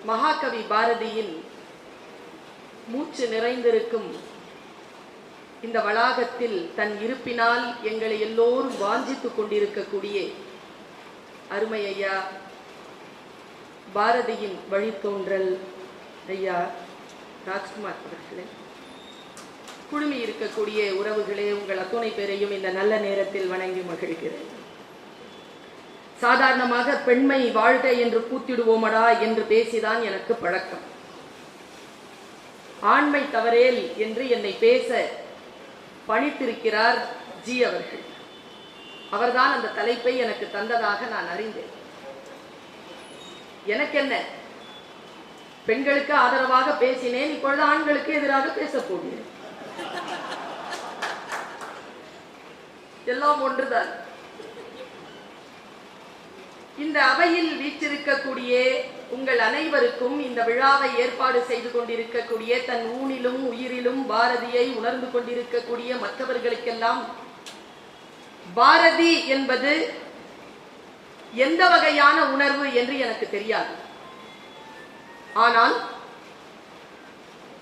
மகாகவி பாரதியின் மூச்சு நிறைந்திருக்கும் இந்த வளாகத்தில் தன் இருப்பினால் எங்களை எல்லோரும் வாஞ்சித்துக் கொண்டிருக்கக்கூடிய அருமை ஐயா பாரதியின் வழித்தோன்றல் ஐயா ராஜ்குமார் அவர்களே, குழுமி இருக்கக்கூடிய உறவுகளே, உங்கள் அத்துணை பேரையும் இந்த நல்ல நேரத்தில் வணங்கி மகிழ்கிறேன். சாதாரணமாக பெண்மை வாழ்க என்று கூத்திடுவோமடா என்று பேசிதான் எனக்கு பழக்கம். ஆண்மை தவறேல் என்று என்னை பேச பணித்திருக்கிறார் ஜி அவர்கள். அவர்தான் அந்த தலைப்பை எனக்கு தந்ததாக நான் அறிந்தேன். எனக்கு என்ன, பெண்களுக்கு ஆதரவாக பேசினேன், இப்பொழுது ஆண்களுக்கு எதிராக பேசப் போகிறேன். எல்லாம் ஒன்றுதான். இந்த அவையில் வீற்றிருக்கக்கூடிய உங்கள் அனைவருக்கும், இந்த விழாவை ஏற்பாடு செய்து கொண்டிருக்கக்கூடிய, தன் ஊனிலும் உயிரிலும் பாரதியை உணர்ந்து கொண்டிருக்கக்கூடிய மற்றவர்களுக்கெல்லாம் பாரதி என்பது எந்த வகையான உணர்வு என்று எனக்கு தெரியாது. ஆனால்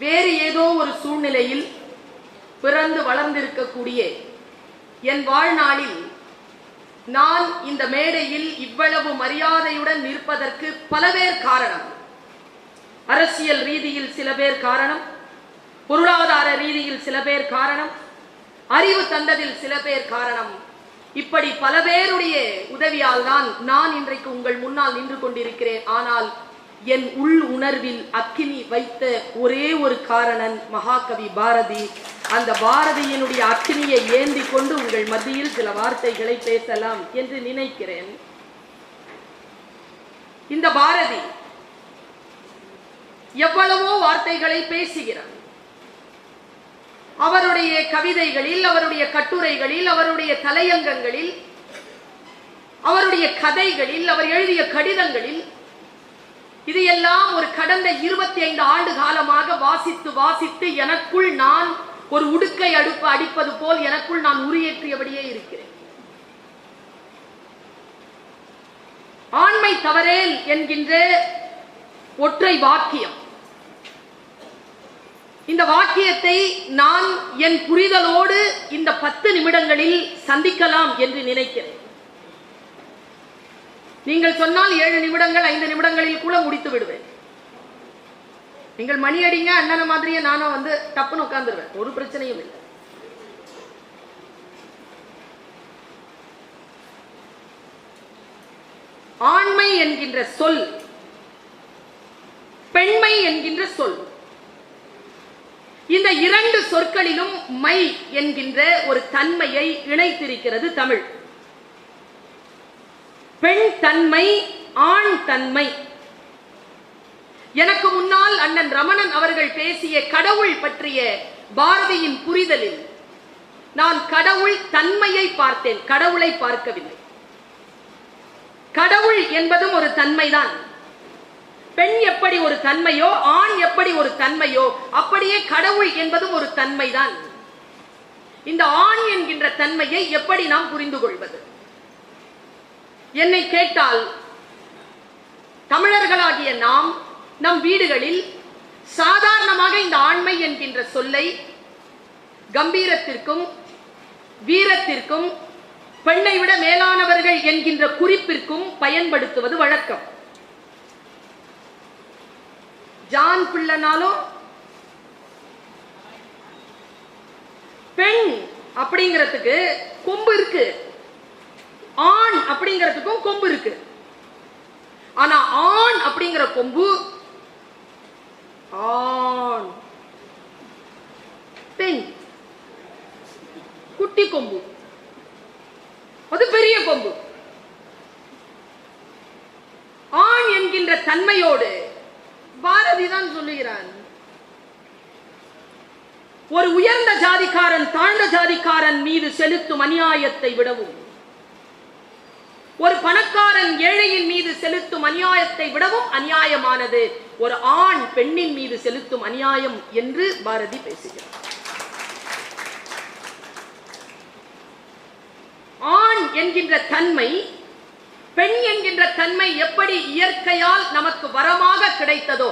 வேறு ஏதோ ஒரு சூழ்நிலையில் பிறந்து வளர்ந்திருக்கக்கூடிய என் வாழ்நாளில் நான் இந்த மேடையில் இவ்வளவு மரியாதையுடன் நிற்பதற்கு பல பேர் காரணம். அரசியல் ரீதியில் சில பேர் காரணம், பொருளாதார ரீதியில் சில பேர் காரணம், அறிவு தந்ததில் சில பேர் காரணம். இப்படி பல பேருடைய உதவியால் தான் நான் இன்றைக்கு உங்கள் முன்னால் நின்று கொண்டிருக்கிறேன். ஆனால் என் உள் உணர்வில் அக்கினி வைத்த ஒரே ஒரு காரணன் மகாகவி பாரதி. அந்த பாரதியினுடைய அக்கினியை ஏந்தி கொண்டு உங்கள் மத்தியில் சில வார்த்தைகளை பேசலாம் என்று நினைக்கிறேன். இந்த பாரதி எவ்வளவோ வார்த்தைகளை பேசுகிறார். அவருடைய கவிதைகளில், அவருடைய கட்டுரைகளில், அவருடைய தலையங்கங்களில், அவருடைய கதைகளில், அவர் எழுதிய கடிதங்களில், இது எல்லாம் ஒரு கடந்த 25 ஆண்டு காலமாக வாசித்து வாசித்து எனக்குள் நான் ஒரு உடுக்கை அடிப்பது போல் எனக்குள் நான் உரியேற்றியபடியே இருக்கிறேன். ஆண்மை தவறேல் என்கின்ற ஒற்றை வாக்கியம், இந்த வாக்கியத்தை நான் என் புரிதலோடு இந்த 10 நிமிடங்களில் சந்திக்கலாம் என்று நினைக்கிறேன். நீங்கள் சொன்னால் 7 நிமிடங்கள் 5 நிமிடங்களில் கூட முடித்து விடுவேன். நீங்கள் மணி அடிங்க, அண்ணன மாதிரியே நானும் வந்து டப்புன்னு உட்கார்ந்துருவேன், ஒரு பிரச்சனையும் இல்லை. ஆண்மை என்கின்ற சொல், பெண்மை என்கின்ற சொல், இந்த 2 சொற்களிலும் மை என்கின்ற ஒரு தன்மையை இணைத்திருக்கிறது தமிழ். பெண் தன்மை, ஆண் தன்மை. எனக்கு முன்னால் அண்ணன் ரமணன் அவர்கள் பேசிய கடவுள் பற்றிய பாரதியின் புரிதலில் நான் கடவுள் தன்மையை பார்த்தேன், கடவுளை பார்க்கவில்லை. கடவுள் என்பதும் ஒரு தன்மைதான். பெண் எப்படி ஒரு தன்மையோ, ஆண் எப்படி ஒரு தன்மையோ, அப்படியே கடவுள் என்பதும் ஒரு தன்மைதான். இந்த ஆண் என்கின்ற தன்மையை எப்படி நாம் புரிந்து கொள்வது? என்னை கேட்டால், தமிழர்களாகிய நாம் நம் வீடுகளில் சாதாரணமாக இந்த ஆண்மை என்கின்ற சொல்லை கம்பீரத்திற்கும் வீரத்திற்கும் பெண்ணை விட மேலானவர்கள் என்கின்ற குறிப்பிற்கும் பயன்படுத்துவது வழக்கம். ஜான் பிள்ளைனாலும் பெண் அப்படிங்கிறதுக்கு கொம்பு இருக்கு, ஆண் அப்படிங்கிறதுக்கும் கொம்பு இருக்கு. ஆனா ஆண் அப்படிங்கிற கொம்பு ஆண், பெண் குட்டி கொம்பு, அது பெரிய கொம்பு. ஆண் என்கின்ற தன்மையோடு பாரதி தான் சொல்லுகிறான், ஒரு உயர்ந்த ஜாதிக்காரன் தாழ்ந்த ஜாதிக்காரன் மீது செலுத்தும் அநியாயத்தை விடவும், ஒரு பணக்காரன் ஏழையின் மீது செலுத்தும் அநியாயத்தை விடவும் அநியாயமானது ஒரு ஆண் பெண்ணின் மீது செலுத்தும் அநியாயம் என்று பாரதி பேசுகிறார். ஆண் என்கின்ற தன்மை, பெண் என்கின்ற தன்மை எப்படி இயற்கையால் நமக்கு வரமாக கிடைத்ததோ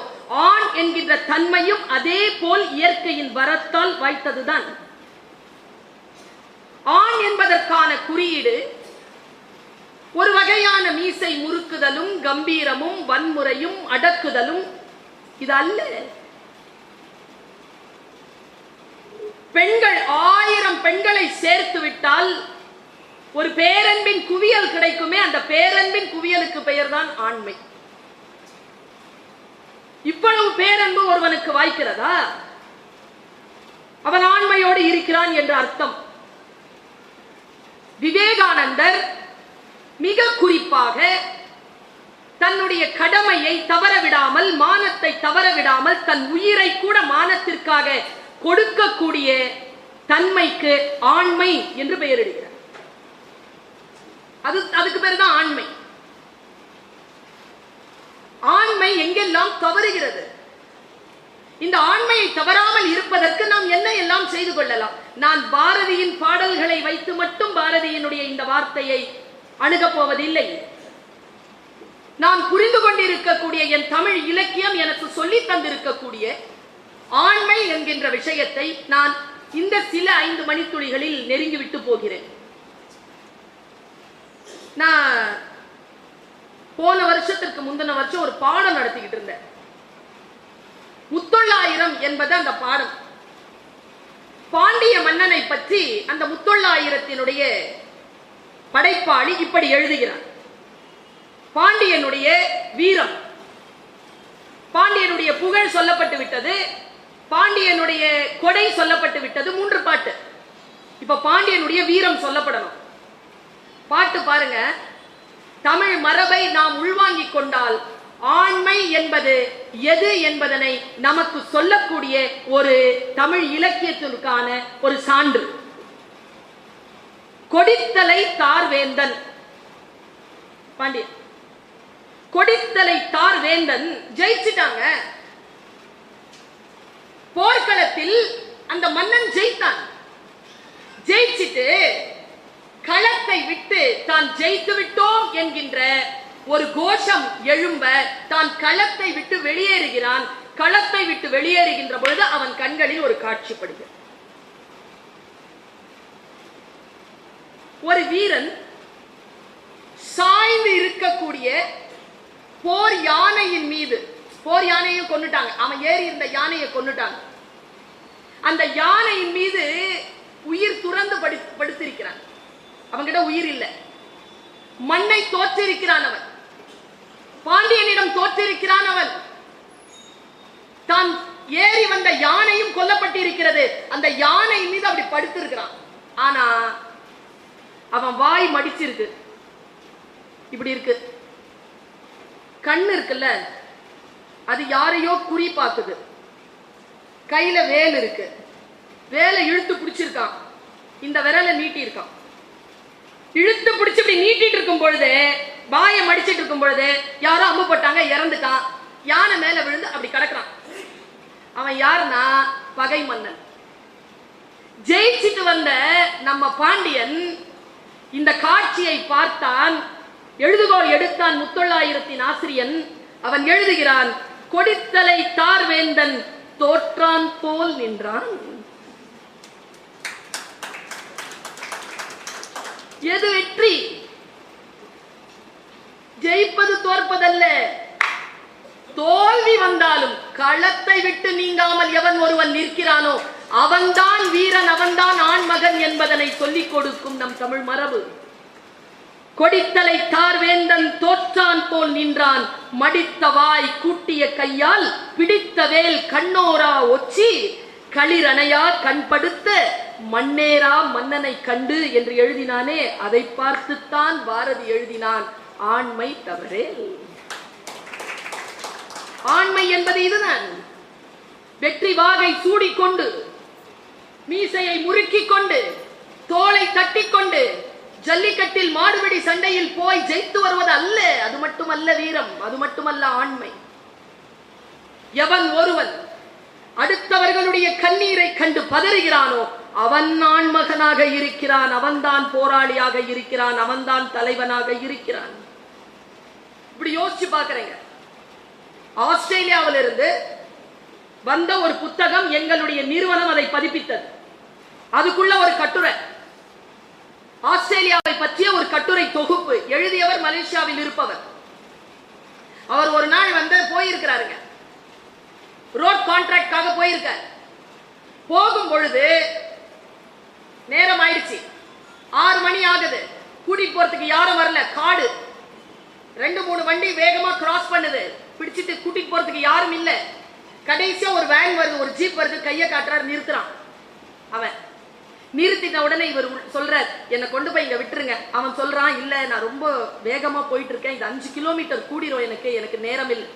ஆண் என்கின்ற தன்மையும் அதே போல் இயற்கையின் வரத்தால் வாய்த்ததுதான். ஆண் என்பதற்கான குறியீடு ஒரு வகையான மீசை முறுக்குதலும் கம்பீரமும் வன்முறையும் அடக்குதலும் இது அல்ல. பெண்கள் 1000 பெண்களை சேர்த்து விட்டால் ஒரு பேரன்பின் குவியல் கிடைக்குமே, அந்த பேரன்பின் குவியலுக்கு பெயர்தான் ஆண்மை. இவ்வளவு பேரன்பு ஒருவனுக்கு வாய்க்கிறதா? அவன் ஆண்மையோடு இருக்கிறான் என்ற அர்த்தம். விவேகானந்தர் மிக குறிப்பாக தன்னுடைய கடமையை தவறவிடாமல், மானத்தை தவறவிடாமல், தன் உயிரை கூட மானத்திற்காக கொடுக்கக்கூடிய தன்மைக்கு ஆண்மை என்று பெயரிடுகிறார். அதுக்கு பேர் தான் ஆண்மை. ஆண்மை எங்கெல்லாம் தவறுகிறது, இந்த ஆண்மையை தவறாமல் இருப்பதற்கு நாம் என்ன எல்லாம் செய்து கொள்ளலாம்? நான் பாரதியின் பாடல்களை வைத்து மட்டும் பாரதியினுடைய இந்த வார்த்தையை அணுகப் போவதில்லை. நான் புரிந்து கொண்டிருக்கக்கூடிய என் தமிழ் இலக்கியம் எனக்கு சொல்லி தந்திருக்கக்கூடிய ஆண்மை என்கின்ற விஷயத்தை நான் இந்த சில 5 மணித்துளிகளில் நெருங்கிவிட்டு போகிறேன். நான் போன வருஷத்திற்கு முந்தின வருஷம் ஒரு பாடம் நடத்திக்கிட்டு இருந்தேன். முத்தொள்ளாயிரம் என்பது அந்த பாடம். பாண்டிய மன்னனை பற்றி அந்த முத்தொள்ளாயிரத்தினுடைய படைப்பாளி இப்படி எழுதுகிறார். பாண்டியனுடைய வீரம், பாண்டியனுடைய புகழ் சொல்லப்பட்டு விட்டது, பாண்டியனுடைய கொடை சொல்லப்பட்டு விட்டது. 3 பாட்டு. இப்ப பாண்டியனுடைய வீரம் சொல்லப்படணும். பாட்டு பாருங்க. தமிழ் மரபை நாம் உள்வாங்கிக் கொண்டால் ஆண்மை என்பது எது என்பதனை நமக்கு சொல்லக்கூடிய ஒரு தமிழ் இலக்கியத்திற்கான ஒரு சான்று. கொடித்தலை தார்வேந்தன், பாண்டியன் கொடித்தலை தார்வேந்தன் ஜெயிச்சிட்டாங்க. போர்க்களத்தில் அந்த மன்னன் ஜெயித்தான். ஜெயிச்சிட்டு களத்தை விட்டு தான் ஜெயித்து விட்டோம் என்கின்ற ஒரு கோஷம் எழும்ப தான் களத்தை விட்டு வெளியேறுகிறான். களத்தை விட்டு வெளியேறுகின்ற பொழுது அவன் கண்களில் ஒரு காட்சிப்படுகிறது. ஒரு வீரன் சாய்ந்து இருக்கக்கூடிய போர் யானையின் மீது, போர் யானையை கொன்னுட்டாங்க, அவன் ஏறி இருந்த யானையை கொன்னுட்டாங்க. அந்த யானையின் மீது உயிர் துறந்து படுத்திருக்கிறான். அவன்கிட்ட உயிர் இல்லை. மண்ணை தோற்றிருக்கிறான் அவன். பாண்டியனிடம் தோற்றிருக்கிறான் அவன். தான் ஏறி வந்த யானையும் கொல்லப்பட்டிருக்கிறது. அந்த யானை மீது அப்படி படுத்திருக்கிறான். ஆனா அவன் வாய் மடிச்சிருக்கு, இப்படி இருக்கு. கண்ணு இருக்குல்ல, அது யாரையோ குறி பார்க்குது. கையில வேல் இருக்கு, வேலை இழுத்து பிடிச்சிருக்கான். இந்த விரலை நீட்டி இருக்கான். இழுத்து பிடிச்சு இப்படி நீட்டிட்டு இருக்கும் பொழுது, வாயை மடிச்சிட்டு இருக்கும் பொழுது யாரோ அம்பு போட்டாங்க, இறந்துட்டான். யானை மேல விழுந்து அப்படி கிடக்குறான். அவன் யாருன்னா பகை மன்னன். ஜெயிச்சிட்டு வந்த நம்ம பாண்டியன் இந்த காட்சியை பார்த்தான். எழுதுகோள் எடுத்தான் முத்தொள்ளாயிரத்தின் ஆசிரியன். அவன் எழுதுகிறான், கொடித்தலை தார்வேந்தன் தோற்றான் போல் நின்றான். எது வெற்றி? ஜெயிப்பது தோற்பதல்ல. தோல்வி வந்தாலும் களத்தை விட்டு நீங்காமல் எவன் ஒருவன் நிற்கிறானோ அவன்தான் வீரன், அவன்தான் ஆண்மகன் என்பதனை சொல்லிக் கொடுக்கும் நம் தமிழ் மரபு. கொடித்தலை தார்வேந்தன் தோற்றான் போல் நின்றான். மடித்த வாய் கூட்டிய கையால் பிடித்த வேல் கண்ணோரா ஒச்சி களிரணையா கண்படுத்த மண்ணேரா மன்னனை கண்டு என்று எழுதினானே, அதை பார்த்துத்தான் பாரதி எழுதினான் ஆண்மை தவறே. ஆண்மை என்பது இதுதான். வெற்றி வாகை சூடிக்கொண்டு, மீசையை முறுக்கிக் கொண்டு, தோளை தட்டிக்கொண்டு ஜல்லிக்கட்டில் மாடுபிடி சண்டையில் போய் ஜெயித்து வருவது அல்ல. அது மட்டுமல்ல வீரம், அது மட்டுமல்ல ஆண்மை. எவன் ஒருவன் அடுத்தவர்களுடைய கண்ணீரை கண்டு பதறுகிறானோ அவன் ஆண்மகனாக இருக்கிறான், அவன்தான் போராளியாக இருக்கிறான், அவன்தான் தலைவனாக இருக்கிறான். இப்படி யோசிச்சு பாக்குறேங்க. ஆஸ்திரேலியாவிலிருந்து வந்த ஒரு புத்தகம், எங்களுடைய நிறுவனம் அதை பதிப்பித்தது. அதுக்குள்ள ஒரு கட்டுரை, ஆஸ்திரேலியாவை பற்றிய ஒரு கட்டுரை தொகுப்பு. எழுதியவர் மலேசியாவில் இருப்பவர். அவர் ஒரு நாள் வந்து போயிருக்கிறாருங்க, ரோட் கான்ட்ராக்டாக போயிருக்கார். போகும் பொழுது நேரம் ஆயிடுச்சு, 6 மணி ஆகுது. கூட்டிட்டு போறதுக்கு யாரும் வரல, காடு. 2-3 வண்டி வேகமா கிராஸ் பண்ணுது, பிடிச்சிட்டு கூட்டிட்டு போறதுக்கு யாரும் இல்ல. கடைசியா ஒரு வேன் வருது, ஒரு ஜீப் வருது, கையை காட்டுறாரு, நிறுத்துறான். அவன் நிறுத்தின உடனே இவர் சொல்றார், என்னை கொண்டு போய் இங்க விட்டுருங்க. அவன் சொல்றான், இல்ல நான் ரொம்ப வேகமா போயிட்டு இருக்கேன், இது 5 கிலோமீட்டர் கூடிரும், எனக்கு நேரம் இல்லை,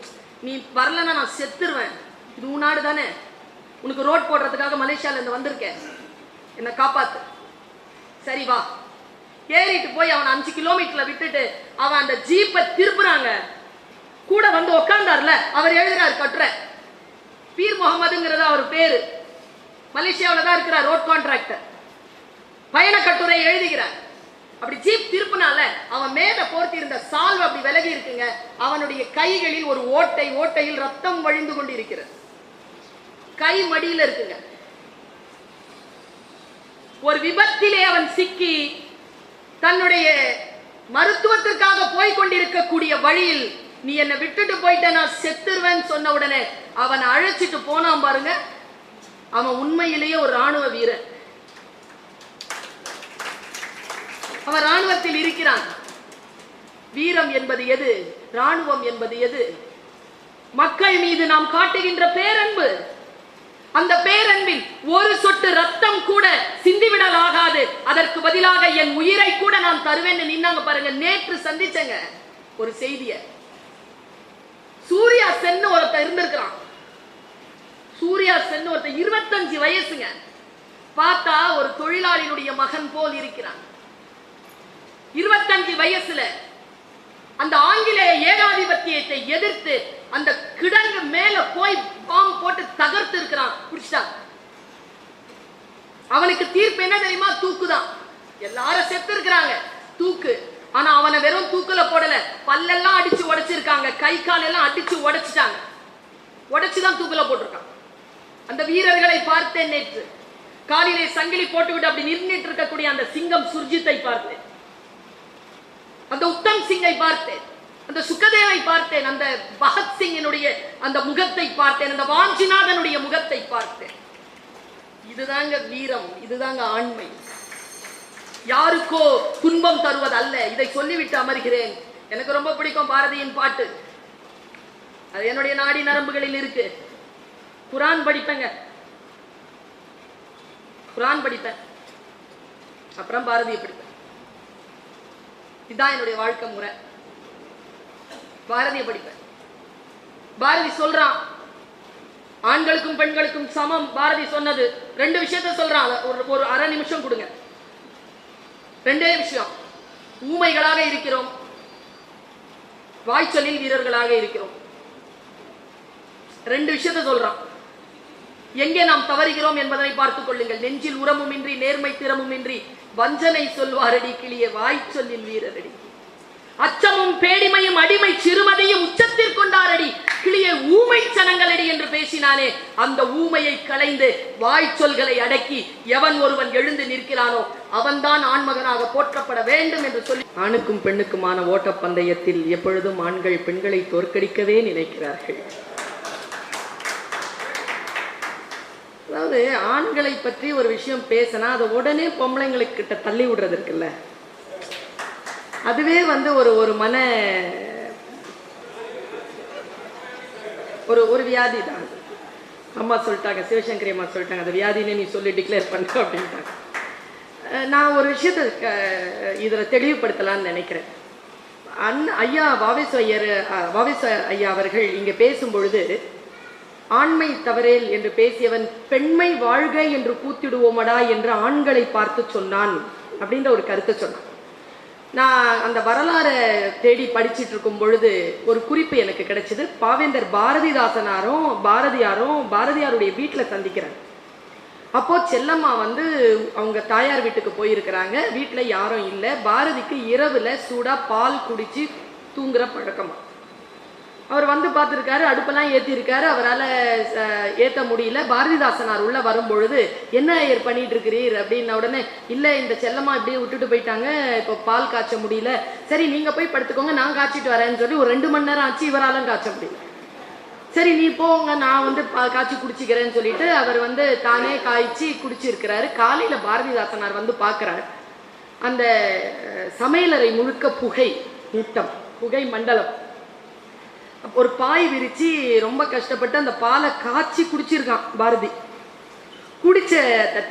நீ வரலன்னா நான் செத்துருவேன். இது உன் நாடு தானே, உனக்கு ரோட் போடுறதுக்காக மலேசியால இருந்து வந்திருக்கேன், என்னை காப்பாத்து. சரி வா. ஏறிட்டு போய் அவன் 5 கிலோமீட்டர்ல விட்டுட்டு அவன் அந்த ஜீப்பை திருப்புறாங்க. கூட வந்து உட்கார்ந்தார்ல, அவர் எழுதுறார் கட்டுரை. பீர் முகமதுங்கிறது அவர் பேரு, மலேசியாவில் தான் இருக்கிறார், ரோட் கான்ட்ராக்டர். பயண கட்டுரை எழுதுகிறார். அப்படி ஜீப் திருப்பினால அவன் மேல போர்த்தி இருந்த சால்வ் அப்படி விலகி இருக்குங்க. அவனுடைய கைகளில் ஒரு ஓட்டை, ஓட்டையில் ரத்தம் வழிந்து கொண்டு இருக்கிறது. கை மடியில் இருக்குங்க. ஒரு விபத்திலே அவன் சிக்கி தன்னுடைய மருத்துவத்திற்காக போய்கொண்டிருக்கக்கூடிய வழியில், நீ என்னை விட்டுட்டு போயிட்ட, நான் செத்துருவேன் சொன்ன உடனே அவன் அழைச்சிட்டு போனான் பாருங்க. அவன் உண்மையிலேயே ஒரு ராணுவ வீரன். அவன் ராணுவத்தில் இருக்கிறான். வீரம் என்பது எது? ராணுவம் என்பது எது? மக்கள் மீது நாம் காட்டுகின்ற பேரன்பு. அந்த பேரன்பில் ஒரு சொட்டு ரத்தம் கூட சிந்திவிடல் ஆகாது. அதற்கு பதிலாக என் உயிரை கூட நான் தருவேன் நின்னாங்க பாருங்க. நேற்று சந்திச்சங்க ஒரு செய்திய, சூர்யா சென்னு ஒருத்தர் இருந்திருக்கிறான். சூர்யா சென்னு ஒருத்தர் 25 வயசுங்க. பார்த்தா ஒரு தொழிலாளியினுடைய மகன் போல் இருக்கிறான். 25 வயசுல அந்த ஆங்கிலேய ஏகாதிபத்தியத்தை எதிர்த்து அந்த கிடங்கு மேல போய் பாம்பு போட்டு தகர்த்து இருக்கிறான். பிடிச்சிட்டான். அவனுக்கு தீர்ப்பு என்ன தெரியுமா? தூக்குதான். எல்லாரும் செத்து இருக்கிறாங்க, தூக்கு. ஆனா அவனை வெறும் தூக்குல போடல, பல்லெல்லாம் அடிச்சு உடைச்சிருக்காங்க, கை கால் எல்லாம் அடிச்சு உடைச்சிட்டாங்க. உடைச்சுதான் தூக்குல போட்டிருக்கான். அந்த வீரர்களை பார்த்தேன் நேற்று. காலிலே சங்கிலி போட்டுவிட்டு அப்படி நின்றுட்டு இருக்கக்கூடிய அந்த சிங்கம் சுர்ஜித்தை பார்த்தேன், அந்த உத்தம் சிங்கை பார்த்தேன், அந்த சுகதேவை பார்த்தேன், அந்த பகத்சிங்கினுடைய அந்த முகத்தை பார்த்தேன், அந்த வாஞ்சிநாதனுடைய முகத்தை பார்த்தேன். இதுதாங்க வீரம், இதுதாங்க ஆண்மை. யாருக்கோ துன்பம் தருவது அல்ல. இதை சொல்லிவிட்டு அமர்கிறேன். எனக்கு ரொம்ப பிடிக்கும் பாரதியின் பாட்டு. அது என்னுடைய நாடி நரம்புகளில் இருக்கு. குரான் படிப்பேங்க, குரான் படிப்பேன், அப்புறம் பாரதியை படிப்பேன். இதுதான் என்னுடைய வாழ்க்கை முறை. பாரதியை படிப்பேன். பாரதி சொல்றான், ஆண்களுக்கும் பெண்களுக்கும் சமம். பாரதி சொன்னது 2 விஷயத்த சொல்றான். ஒரு அரை நிமிஷம் கொடுங்க. 2 விஷயம். ஊமைகளாக இருக்கிறோம், வாய்ச்சொல்லில் வீரர்களாக இருக்கிறோம். 2 விஷயத்த சொல்றான். எங்கே நாம் தவறுகிறோம் என்பதனை பார்த்துக் கொள்ளுங்கள். நெஞ்சில் உரமுமின்றி நேர்மை திறமுமின்றி வஞ்சனை சொல்வாரடி கிளிய வாய்ச்சொல்லில் வீரரடி. அச்சமும் பேடிமையும் அடிமை சிறுமதையும் உச்சத்தில் கொண்டாரடி கிளிய ஊமை சனங்களடி என்று பேசினானே, அந்த ஊமையை களைந்து வாய்ச்சொல்களை அடக்கி எவன் ஒருவன் எழுந்து நிற்கிறானோ அவன்தான் ஆண்மகனாக போற்றப்பட வேண்டும் என்று சொல்லி, ஆணுக்கும் பெண்ணுக்குமான ஓட்டப்பந்தயத்தில் எப்பொழுதும் ஆண்கள் பெண்களை தோற்கடிக்கவே நினைக்கிறார்கள். அதாவது ஆண்களை பற்றி ஒரு விஷயம் பேசினா அதை உடனே பொம்பளைங்களுக்கு கிட்ட தள்ளி விடுறது இருக்குல்ல, அதுவே வந்து ஒரு மன ஒரு வியாதி தான். அம்மா சொல்லிட்டாங்க, சிவசங்கரி அம்மா சொல்லிட்டாங்க, அந்த வியாதினே நீ சொல்லி டிக்ளேர் பண்ண அப்படின்ட்டாங்க. நான் ஒரு விஷயத்தை இதில் தெளிவுபடுத்தலான்னு நினைக்கிறேன். ஐயா வாவேசு ஐயா அவர்கள் இங்கே பேசும்பொழுது, ஆண்மை தவறேல் என்று பேசியவன் பெண்மை வாழ்க என்று கூத்திடுவோமடா என்று ஆண்களை பார்த்து சொன்னான் அப்படின்ற ஒரு கருத்தை சொன்னான். நான் அந்த வரலாறை தேடி படிச்சுட்டு இருக்கும் பொழுது ஒரு குறிப்பு எனக்கு கிடைச்சது. பாவேந்தர் பாரதிதாசனாரும் பாரதியாருடைய வீட்டில் சந்திக்கிறாங்க. அப்போ செல்லம்மா வந்து அவங்க தாயார் வீட்டுக்கு போயிருக்கிறாங்க. வீட்டில் யாரும் இல்லை. பாரதிக்கு இரவுல சூடா பால் குடிச்சு தூங்குற பழக்கமா. அவர் வந்து பார்த்துருக்காரு, அடுப்பெல்லாம் ஏற்றிருக்காரு, அவரால் ஏற்ற முடியல. பாரதிதாசனார் உள்ள வரும்பொழுது என்ன பண்ணிட்டு இருக்கிறீர் அப்படின்ன உடனே, இல்லை இந்த செல்லம்மா இப்படியே விட்டுட்டு போயிட்டாங்க, இப்போ பால் காய்ச்ச முடியல, சரி நீங்கள் போய் படுத்துக்கோங்க நான் காய்ச்சிட்டு வரேன்னு சொல்லி ஒரு 2 மணி நேரம் ஆச்சு, இவராலும் காய்ச்ச முடியல. சரி நீ போங்க நான் வந்து காய்ச்சி குடிச்சிக்கிறேன்னு சொல்லிட்டு அவர் வந்து தானே காய்ச்சி குடிச்சிருக்கிறாரு. காலையில் பாரதிதாசனார் வந்து பார்க்குறாரு, அந்த சமையலறை முழுக்க புகை மூட்டம், புகை மண்டலம். ஒரு பாய் விரிச்சு ரொம்ப கஷ்டப்பட்டு அந்த பாலை காய்ச்சி குடிச்சிருக்கான் பாரதி. குடிச்ச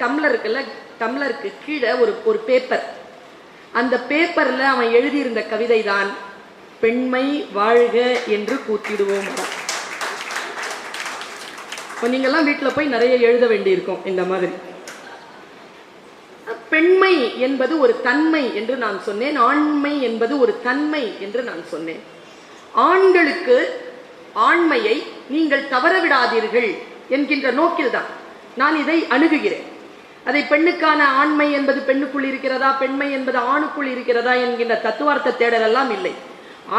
டம்ளர் இருக்குல்ல, டம்ளருக்கு கீழே ஒரு பேப்பர், அந்த பேப்பர்ல அவன் எழுதியிருந்த கவிதை தான் பெண்மை வாழ்க என்று கூத்திடுவோம். நீங்கெல்லாம் வீட்டில் போய் நிறைய எழுத வேண்டியிருக்கும் இந்த மாதிரி. பெண்மை என்பது ஒரு தன்மை என்று நான் சொன்னேன், ஆண்மை என்பது ஒரு தன்மை என்று நான் சொன்னேன். ஆண்களுக்கு ஆண்மையை நீங்கள் தவறவிடாதீர்கள் என்கின்ற நோக்கில்தான் நான் இதை அணுகுகிறேன். அதை பெண்ணுக்கான ஆண்மை என்பது பெண்ணுக்குள் இருக்கிறதா, பெண்மை என்பது ஆணுக்குள் இருக்கிறதா என்கின்ற தத்துவார்த்த தேடல் எல்லாம் இல்லை.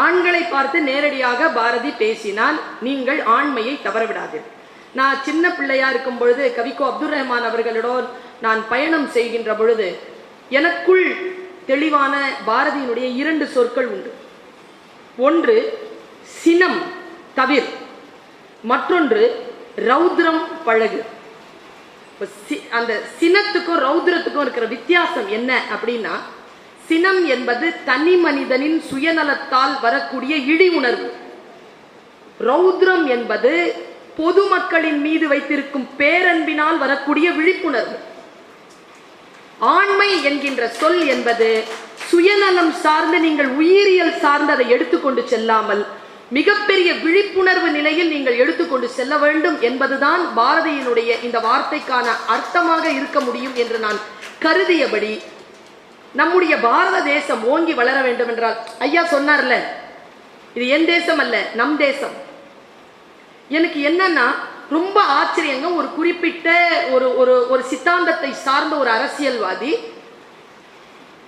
ஆண்களை பார்த்து நேரடியாக பாரதி பேசினால் நீங்கள் ஆண்மையை தவறவிடாதீர்கள். நான் சின்ன பிள்ளையா இருக்கும் பொழுது கவிக்கோ அப்துல் ரஹ்மான் அவர்களோடு நான் பயணம் செய்கின்ற பொழுது எனக்குள் தெளிவான பாரதியினுடைய 2 சொற்கள் உண்டு. ஒன்று சினம் தவிர், மற்றொன்று ரௌத்ரம் பழகு. அந்த சினத்துக்கும் ரௌத்ரத்துக்கும் இருக்கிற வித்தியாசம் என்ன அப்படின்னா, சினம் என்பது தனி மனிதனின் சுயநலத்தால் வரக்கூடிய இழி உணர்வு. ரௌத்ரம் என்பது பொதுமக்களின் மீது வைத்திருக்கும் பேரன்பினால் வரக்கூடிய விழிப்புணர்வு. ஆண்மை என்கின்ற சொல் என்பது சுயநலம் சார்ந்து நீங்கள் உயிரியல் சார்ந்து அதை எடுத்துக்கொண்டு செல்லாமல் மிகப்பெரிய விழிப்புணர்வு நிலையில் நீங்கள் எடுத்துக்கொண்டு செல்ல வேண்டும் என்பதுதான் பாரதியினுடைய இந்த வார்த்தைக்கான அர்த்தமாக இருக்க முடியும் என்று நான் கருதியபடி, நம்முடைய பாரத தேசம் ஓங்கி வளர வேண்டும் என்றால், ஐயா சொன்னார்ல, இது என் தேசம் அல்ல நம் தேசம். எனக்கு என்னன்னா ரொம்ப ஆச்சரியங்க, ஒரு குறிப்பிட்ட ஒரு சித்தாந்தத்தை சார்ந்த ஒரு அரசியல்வாதி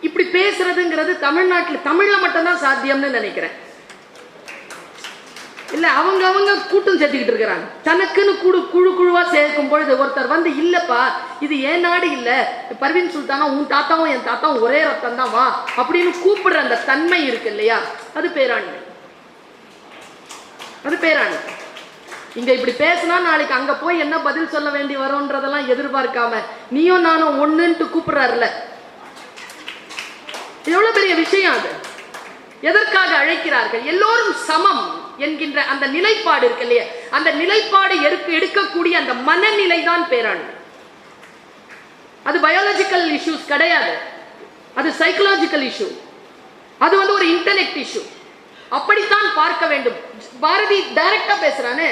இப்படி பேசுறதுங்கிறது தமிழ்நாட்டில் தமிழ்ல மட்டும்தான் சாத்தியம்னு நினைக்கிறேன். இல்ல அவங்க கூட்டம் சேர்த்துக்கிட்டு இருக்கிறாங்க. தனக்குன்னு குழுவா சேர்க்கும் பொழுது ஒருத்தர் வந்து, இல்லப்பா இது ஏன் நாடு இல்ல, பர்வீன் சுல்தானா உன் தாத்தாவும் என் தாத்தாவும் ஒரே ரத்தம் தான் வா அப்படின்னு கூப்பிடுற அந்த தன்மை இருக்கு இல்லையா, அது பேராண்மை. அது பேராண்மை. இங்க இப்படி பேசினா நாளைக்கு அங்க போய் என்ன பதில் சொல்ல வேண்டி வரும்ன்றதெல்லாம் எதிர்பார்க்காம நீயும் நானும் ஒண்ணுன்ட்டு கூப்பிடுறாருல, எவ்வளவு பெரிய விஷயம் அது. எதற்காக அழைக்கிறார்கள்? எல்லோரும் சமம் என்கின்ற அந்த நிலைப்பாடு இருக்கு இல்லையா, அந்த நிலைப்பாடு எடுக்கக்கூடிய அந்த மனநிலை தான் பேராண்மை. அது பயாலஜிக்கல் இஷ்யூஸ் கிடையாது, அது சைக்கலாஜிக்கல் இஷ்யூ, அது வந்து ஒரு இன்டெலெக்ட் இஷ்யூ. அப்படித்தான் பார்க்க வேண்டும். பாரதி டைரக்டா பேசுறானே,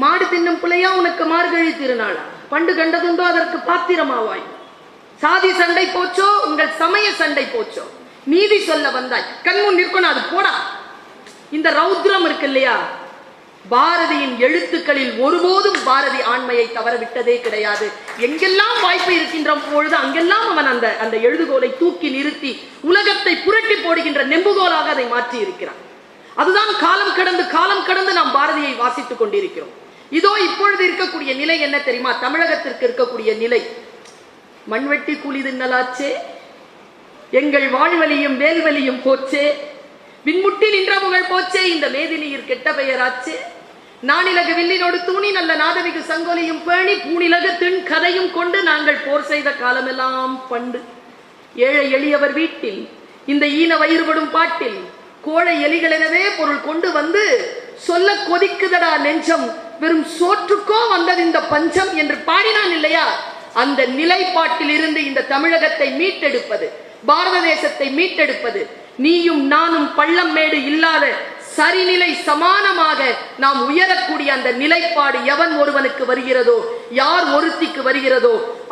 மாடு தின்னும் பிள்ளையா உனக்கு மார்கழி திருநாளா, பண்டு கண்டதுண்டோ அதற்கு பாத்திரமாவாய், சாதி சண்டை போச்சோ உங்கள் சமய சண்டை போச்சோ, நீதி சொல்ல வந்தாய் கண்முன் நிற்கணும், அது போடா. இந்த ரௌத்ரம் இருக்கு இல்லையா, பாரதியின் எழுத்துக்களில் ஒருபோதும் பாரதி ஆண்மையை தவற விட்டதே கிடையாது. எங்கெல்லாம் வாய்ப்பு இருக்கின்ற பொழுது அங்கெல்லாம் அவன் அந்த எழுதுகோலை தூக்கி நிறுத்தி உலகத்தை புரட்டி போடுகின்ற நெம்புகோலாக அதை மாற்றி இருக்கிறான். அதுதான் காலம் கடந்து நாம் பாரதியை வாசித்துக் கொண்டிருக்கிறோம். இதோ இப்பொழுது இருக்கக்கூடிய நிலை என்ன தெரியுமா? தமிழகத்திற்கு இருக்கக்கூடிய நிலை, மண்வெட்டி கூலி தின்னலாச்சே, எங்கள் வாழ்வழியும் வேல்வழியும் போச்சே, விண்முட்டி நின்ற புகழ் போச்சே, இந்த மேதினியில் கெட்ட பெயராச்சே, நானிலகு வில்லினோடு தூணி நல்ல நாதமிகு சங்கோலியும் பேணி பூணிலகு தின் கதையும் கொண்டு நாங்கள் போர் செய்த காலமெல்லாம் பண்டு, ஏழை எளியவர் வீட்டில் இந்த ஈன வயிறுபடும் பாட்டில் கோழை எலிகள் எனவே பொருள் கொண்டு வந்து சொல்ல கொதிக்குதடா நெஞ்சம், வெறும் சோற்றுக்கோ வந்தது இந்த பஞ்சம் என்று பாடினான் இல்லையா? அந்த நிலைப்பாட்டில் இருந்து இந்த தமிழகத்தை மீட்டெடுப்பது, பாரத தேசத்தை மீட்டெடுப்பது, நீயும் நானும் பள்ளம் மேடு இல்லாத சரிநிலை சமானமாக நாம் உயரக்கூடிய அந்த நிலைப்பாடு எவன் ஒருவனுக்கு வருகிறதோ, யார் ஒருத்திக்கு வருகிறதோ,